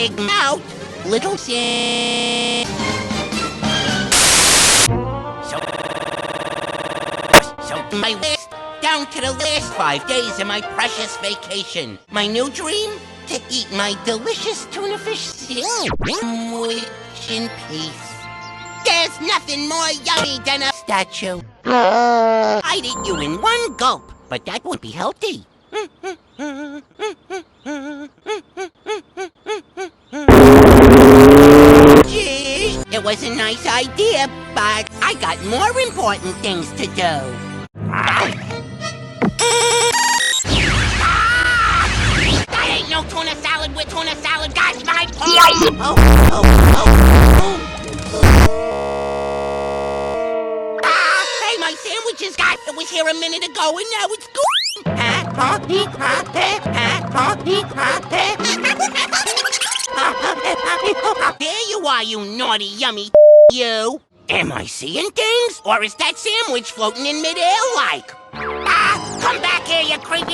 big mouth, little Sam. So my list, down to the last 5 days of my precious vacation. My new dream? To eat my delicious tuna fish sandwich in peace. There's nothing more yummy than a statue. I'd eat you in one gulp, but that wouldn't be healthy. Gee, it was a nice idea, but I got more important things to do. That ain't no tuna salad with tuna salad. That's my point. Hey, my sandwiches got. It was here a minute ago, and now it's gone. There you are, you naughty, yummy you. Am I seeing things, or is that sandwich floating in midair like? Come back here, you creepy.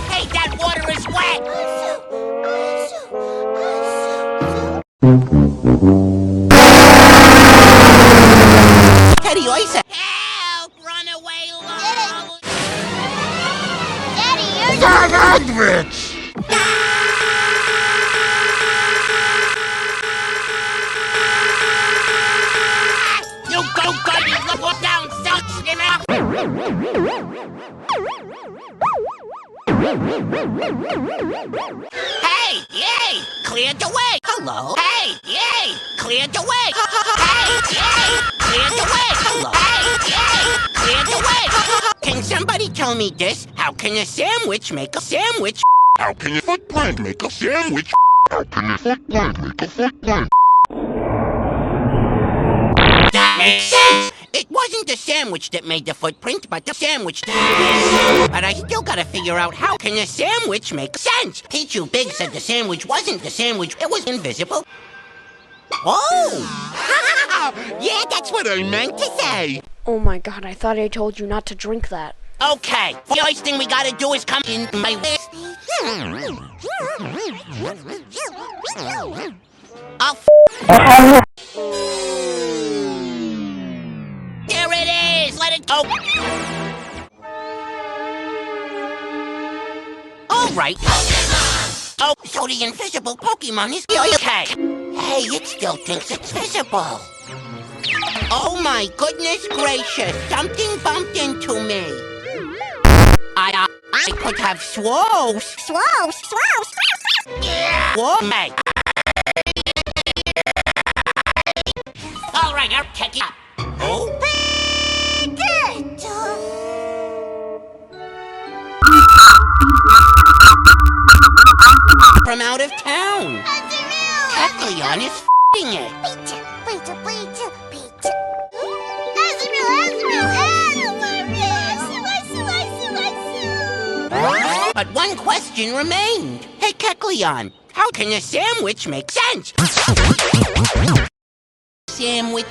Hey, that water is wet. Teddy Oyster. Help! Run away, Lolo! Daddy, you're Sandwich! You go, look down, such, you know? Hey, yay! Cleared the way! Hello? Hey, yay! Cleared the way! Hey, yay! Cleared the way! Hello? Hey, yay! Cleared the way! Can somebody tell me this? How can a sandwich make a sandwich? How can your footprint make a sandwich? How can your footprint make a footprint? That makes sense! It wasn't the sandwich that made the footprint, but the sandwich that... But I still gotta figure out how can a sandwich make sense? Pichu Big said the sandwich wasn't the sandwich, it was invisible. Oh! Yeah, that's what I meant to say! Oh my god, I thought I told you not to drink that. Okay, the first thing we gotta do is come in my list. Oh, there it is! Let it go! Alright. Oh, so the invisible Pokemon is okay. Hey, it still thinks it's visible. Oh my goodness gracious, something bumped into me. I could have swole. Yeah. Whoa, mate. All right, I'll check it up. Oh? From out of town. Kecleon is f***ing it. But one question remained. Hey, Kecleon, how can a sandwich make sense? Sandwich.